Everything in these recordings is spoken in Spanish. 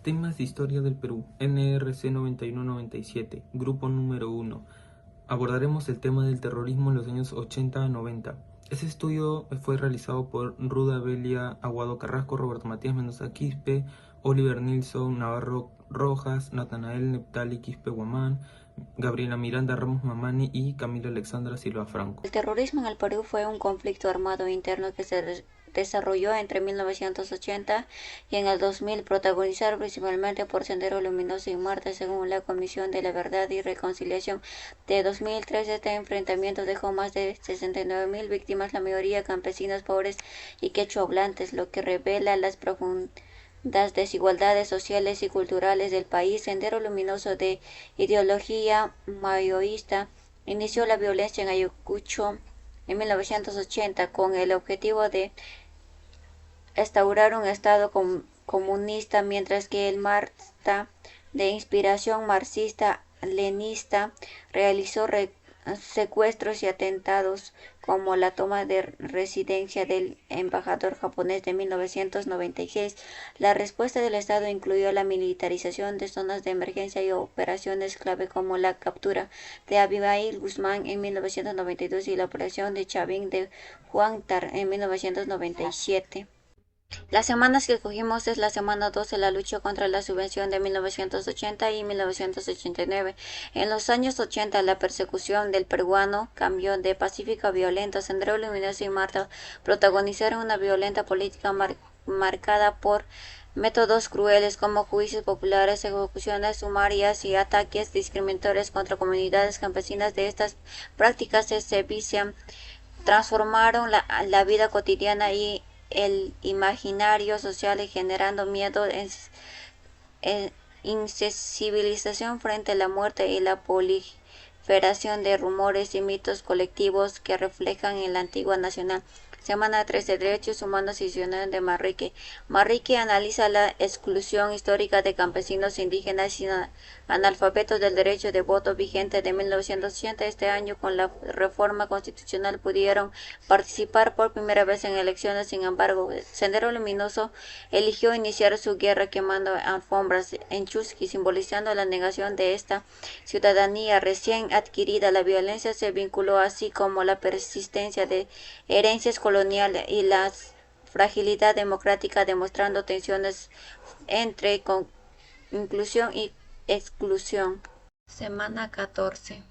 Temas de historia del Perú, NRC 9197, grupo número 1. Abordaremos el tema del terrorismo en los años 80 a 90. Este estudio fue realizado por Ruda Belia Aguado Carrasco, Roberto Matías Mendoza Quispe, Oliver Nilsson Navarro Rojas, Natanael Neptali Quispe Guamán, Gabriela Miranda Ramos Mamani y Camila Alexandra Silva Franco. El terrorismo en el Perú fue un conflicto armado interno que se desarrolló entre 1980 y en el 2000, protagonizado principalmente por Sendero Luminoso y Marte, según la Comisión de la Verdad y Reconciliación de 2013. Este enfrentamiento dejó más de 69.000 víctimas, la mayoría campesinos pobres y quechua hablantes, lo que revela las profundas desigualdades sociales y culturales del país. Sendero Luminoso, de ideología maoísta, inició la violencia en Ayacucho en 1980 con el objetivo de instaurar un Estado comunista, mientras que el Marta, de inspiración marxista-leninista, realizó secuestros y atentados como la toma de residencia del embajador japonés de 1996. La respuesta del Estado incluyó la militarización de zonas de emergencia y operaciones clave como la captura de Abimael Guzmán en 1992 y la operación de Chavín de Huántar en 1997. La semana que escogimos es la semana 2 de la lucha contra la subversión de 1980 y 1989. En los años 80, la persecución del peruano cambió de pacífica a violenta. Sendero Luminoso y Marta protagonizaron una violenta política marcada por métodos crueles como juicios populares, ejecuciones sumarias y ataques discriminatorios contra comunidades campesinas. De estas prácticas se vician transformaron la vida cotidiana y el imaginario social, generando miedo, insensibilización frente a la muerte y la proliferación de rumores y mitos colectivos que reflejan en la antigua nacional. Semana 3 de Derechos Humanos y Ciudadanos de Manrique. Manrique analiza la exclusión histórica de campesinos, indígenas y analfabetos del derecho de voto vigente de 1980. Este año, con la reforma constitucional, pudieron participar por primera vez en elecciones. Sin embargo, Sendero Luminoso eligió iniciar su guerra quemando alfombras en Chusqui, simbolizando la negación de esta ciudadanía recién adquirida. La violencia se vinculó, así como la persistencia de herencias coloniales y la fragilidad democrática, demostrando tensiones entre inclusión y exclusión. Semana 14.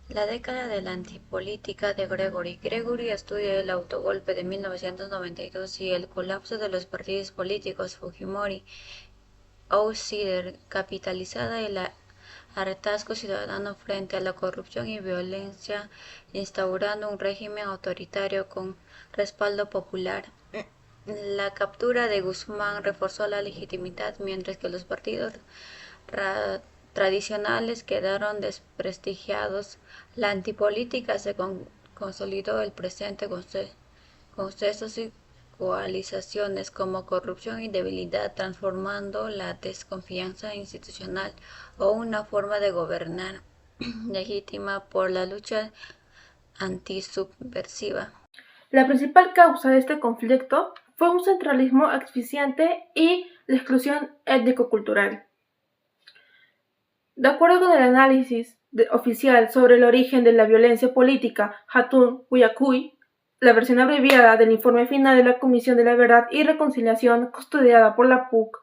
La década de la antipolítica de Gregory. Gregory estudia el autogolpe de 1992 y el colapso de los partidos políticos. Fujimori Outsider, capitalizada el hartazgo ciudadano frente a la corrupción y violencia, instaurando un régimen autoritario con respaldo popular. La captura de Guzmán reforzó la legitimidad, mientras que los partidos tradicionales quedaron desprestigiados. La antipolítica se consolidó el presente concesos y coalizaciones como corrupción y debilidad, transformando la desconfianza institucional o una forma de gobernar legítima por la lucha antisubversiva. La principal causa de este conflicto fue un centralismo asfixiante y la exclusión étnico-cultural. De acuerdo con el análisis oficial sobre el origen de la violencia política Hatun Huyacuy, la versión abreviada del informe final de la Comisión de la Verdad y Reconciliación custodiada por la PUC,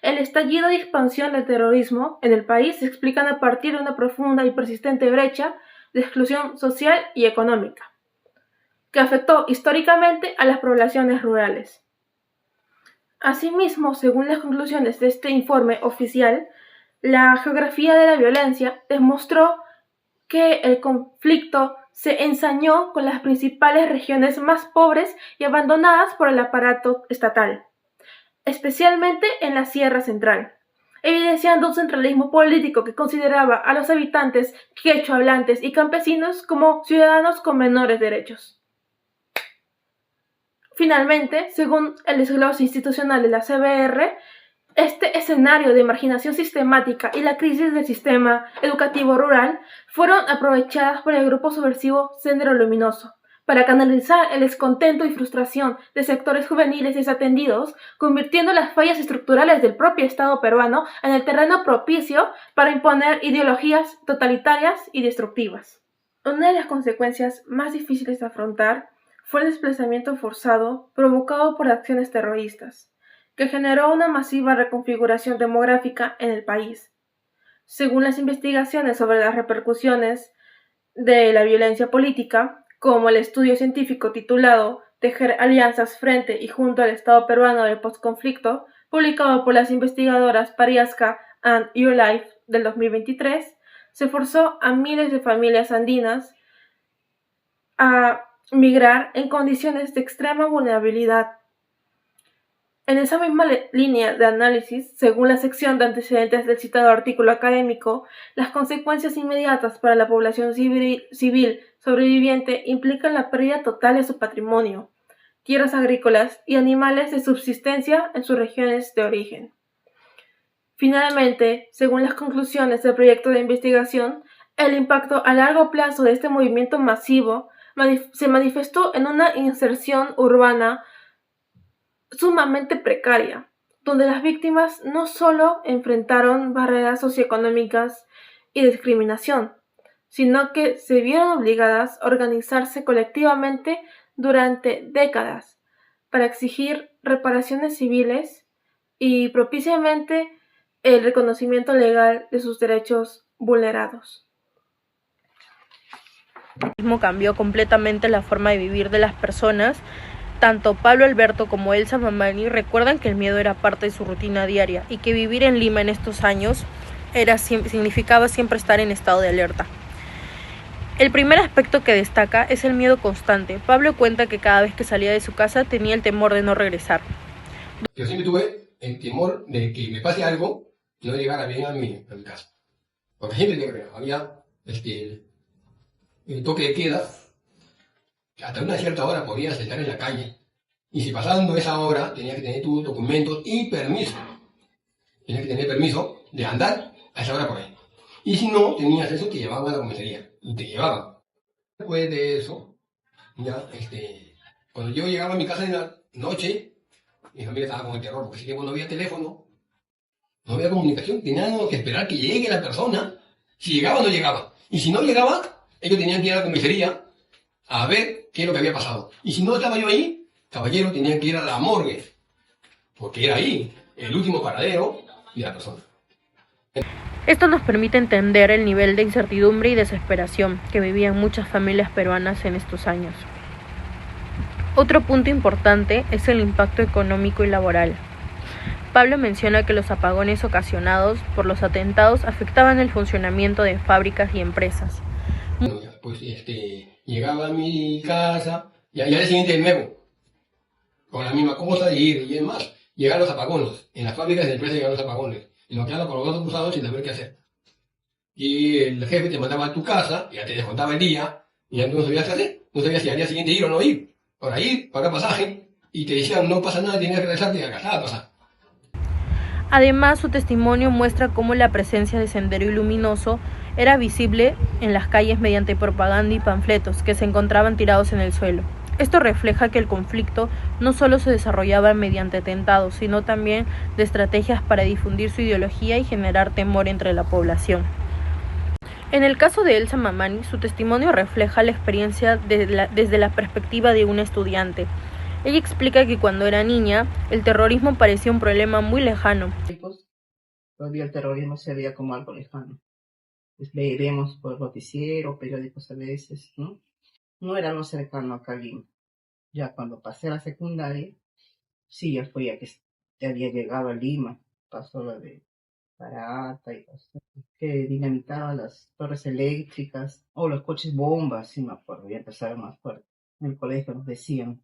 el estallido y expansión del terrorismo en el país se explican a partir de una profunda y persistente brecha de exclusión social y económica, que afectó históricamente a las poblaciones rurales. Asimismo, según las conclusiones de este informe oficial, la geografía de la violencia demostró que el conflicto se ensañó con las principales regiones más pobres y abandonadas por el aparato estatal, especialmente en la Sierra Central, evidenciando un centralismo político que consideraba a los habitantes quechua hablantes y campesinos como ciudadanos con menores derechos. Finalmente, según el desglose institucional de la CBR, este escenario de marginación sistemática y la crisis del sistema educativo rural fueron aprovechadas por el grupo subversivo Sendero Luminoso para canalizar el descontento y frustración de sectores juveniles desatendidos, convirtiendo las fallas estructurales del propio Estado peruano en el terreno propicio para imponer ideologías totalitarias y destructivas. Una de las consecuencias más difíciles de afrontar fue el desplazamiento forzado provocado por acciones terroristas, que generó una masiva reconfiguración demográfica en el país. Según las investigaciones sobre las repercusiones de la violencia política, como el estudio científico titulado Tejer alianzas frente y junto al Estado peruano del postconflicto, publicado por las investigadoras Pariasca and Your Life del 2023, se forzó a miles de familias andinas a migrar en condiciones de extrema vulnerabilidad. En esa misma línea de análisis, según la sección de antecedentes del citado artículo académico, las consecuencias inmediatas para la población civil sobreviviente implican la pérdida total de su patrimonio, tierras agrícolas y animales de subsistencia en sus regiones de origen. Finalmente, según las conclusiones del proyecto de investigación, el impacto a largo plazo de este movimiento masivo se manifestó en una inserción urbana sumamente precaria, donde las víctimas no solo enfrentaron barreras socioeconómicas y discriminación, sino que se vieron obligadas a organizarse colectivamente durante décadas para exigir reparaciones civiles y propiciamente el reconocimiento legal de sus derechos vulnerados. Cambió completamente la forma de vivir de las personas. Tanto Pablo Alberto como Elsa Mamani recuerdan que el miedo era parte de su rutina diaria y que vivir en Lima en estos años significaba siempre estar en estado de alerta. El primer aspecto que destaca es el miedo constante. Pablo cuenta que cada vez que salía de su casa tenía el temor de no regresar. Yo siempre tuve el temor de que me pase algo y no llegara bien a mi casa. Porque siempre había el toque de queda. Hasta una cierta hora podías estar en la calle. Y si pasando esa hora, tenías que tener tus documentos y permiso. Tenías que tener permiso de andar a esa hora por ahí. Y si no tenías eso, te llevaban a la comisaría. Y te llevaban. Después de eso, ya, cuando yo llegaba a mi casa en la noche, mi familia estaba con el terror, porque si que no había teléfono, no había comunicación, tenían que esperar que llegue la persona, si llegaba o no llegaba. Y si no llegaba, ellos tenían que ir a la comisaría a ver qué es lo que había pasado. Y si no estaba yo ahí, caballero, tenían que ir a la morgue, porque era ahí el último paradero de la persona. Esto nos permite entender el nivel de incertidumbre y desesperación que vivían muchas familias peruanas en estos años. Otro punto importante es el impacto económico y laboral. Pablo menciona que los apagones ocasionados por los atentados afectaban el funcionamiento de fábricas y empresas. Bueno, pues llegaba a mi casa y al día siguiente de nuevo, con la misma cosa y es más, llegaron los apagones. En las fábricas de empresas llegaron los apagones. Y nos quedamos por los dos cruzados sin saber qué hacer. Y el jefe te mandaba a tu casa, ya te descontaba el día, y ya tú no sabías qué hacer. No sabías si al día siguiente ir o no ir. Para ir, pagar pasaje, y te decían no pasa nada, tienes que regresarte a casa a pasar. Además, su testimonio muestra cómo la presencia de Sendero y Luminoso era visible en las calles mediante propaganda y panfletos que se encontraban tirados en el suelo. Esto refleja que el conflicto no solo se desarrollaba mediante atentados, sino también de estrategias para difundir su ideología y generar temor entre la población. En el caso de Elsa Mamani, su testimonio refleja la experiencia desde la perspectiva de una estudiante. Ella explica que cuando era niña, el terrorismo parecía un problema muy lejano. Todavía el terrorismo se veía como algo lejano. Pues leeremos por noticiero, periódicos a veces, ¿no? No era lo cercano acá a Lima. Ya cuando pasé a la secundaria, sí, ya fue ya que había llegado a Lima. Pasó la de Parata y pasó que dinamitaban las torres eléctricas o los coches bombas, sí me acuerdo, ya empezaron más fuerte. En el colegio nos decían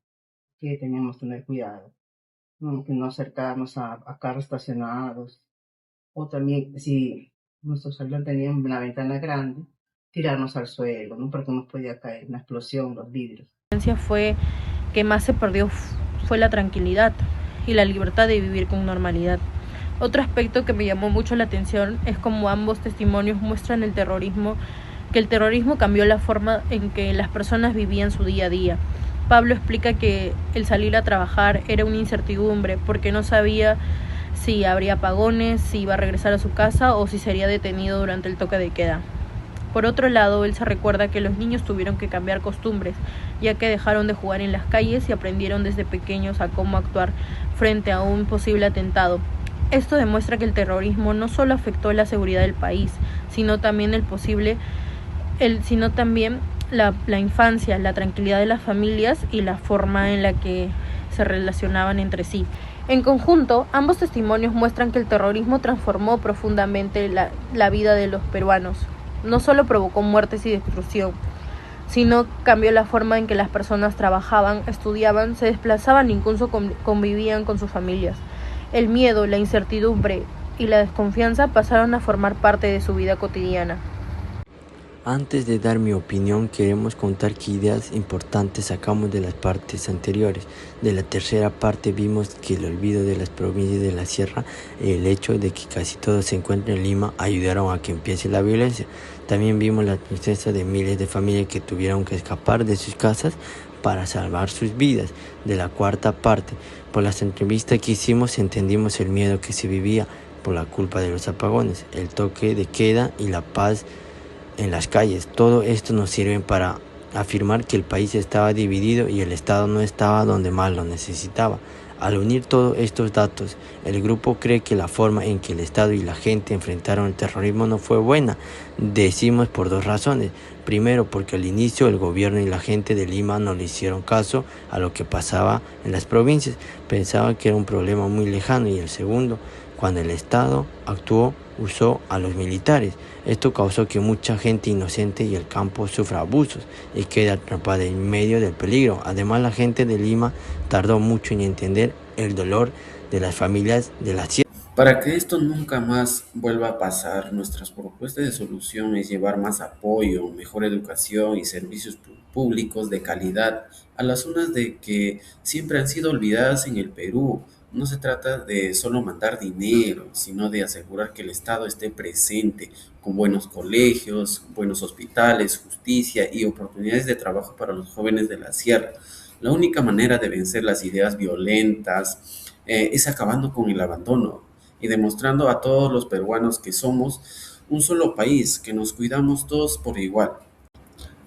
que teníamos que tener cuidado, ¿no? Que no acercarnos a carros estacionados. O también, si nuestro salón tenía una ventana grande, tirarnos al suelo, ¿no? Porque nos podía caer una explosión, los vidrios. La experiencia fue que más se perdió fue la tranquilidad y la libertad de vivir con normalidad. Otro aspecto que me llamó mucho la atención es cómo ambos testimonios muestran el terrorismo que el terrorismo cambió la forma en que las personas vivían su día a día. Pablo explica que el salir a trabajar era una incertidumbre porque no sabía si habría apagones, si iba a regresar a su casa o si sería detenido durante el toque de queda. Por otro lado, él se recuerda que los niños tuvieron que cambiar costumbres, ya que dejaron de jugar en las calles y aprendieron desde pequeños a cómo actuar frente a un posible atentado. Esto demuestra que el terrorismo no solo afectó la seguridad del país, sino también la infancia, la tranquilidad de las familias y la forma en la que se relacionaban entre sí. En conjunto, ambos testimonios muestran que el terrorismo transformó profundamente la vida de los peruanos. No solo provocó muertes y destrucción, sino cambió la forma en que las personas trabajaban, estudiaban, se desplazaban e incluso convivían con sus familias. El miedo, la incertidumbre y la desconfianza pasaron a formar parte de su vida cotidiana. Antes de dar mi opinión, queremos contar qué ideas importantes sacamos de las partes anteriores. De la tercera parte vimos que el olvido de las provincias de la sierra y el hecho de que casi todo se encuentra en Lima ayudaron a que empiece la violencia. También vimos la tristeza de miles de familias que tuvieron que escapar de sus casas para salvar sus vidas. De la cuarta parte, por las entrevistas que hicimos, entendimos el miedo que se vivía por la culpa de los apagones, el toque de queda y la paz en las calles. Todo esto nos sirve para afirmar que el país estaba dividido y el Estado no estaba donde más lo necesitaba. Al unir todos estos datos, el grupo cree que la forma en que el Estado y la gente enfrentaron el terrorismo no fue buena. Decimos por dos razones. Primero, porque al inicio el gobierno y la gente de Lima no le hicieron caso a lo que pasaba en las provincias. Pensaban que era un problema muy lejano. Y el segundo, cuando el Estado actuó, usó a los militares. Esto causó que mucha gente inocente y el campo sufra abusos y quede atrapada en medio del peligro. Además, la gente de Lima tardó mucho en entender el dolor de las familias de la sierra. Para que esto nunca más vuelva a pasar, nuestras propuestas de solución es llevar más apoyo, mejor educación y servicios públicos de calidad a las zonas de que siempre han sido olvidadas en el Perú. No se trata de solo mandar dinero, sino de asegurar que el Estado esté presente con buenos colegios, buenos hospitales, justicia y oportunidades de trabajo para los jóvenes de la sierra. La única manera de vencer las ideas violentas es acabando con el abandono y demostrando a todos los peruanos que somos un solo país, que nos cuidamos todos por igual.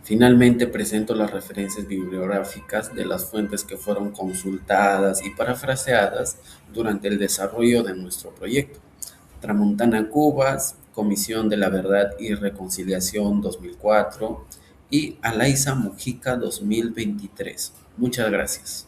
Finalmente presento las referencias bibliográficas de las fuentes que fueron consultadas y parafraseadas durante el desarrollo de nuestro proyecto. Tramontana Cubas, Comisión de la Verdad y Reconciliación 2004 y Alaiza Mujica 2023. Muchas gracias.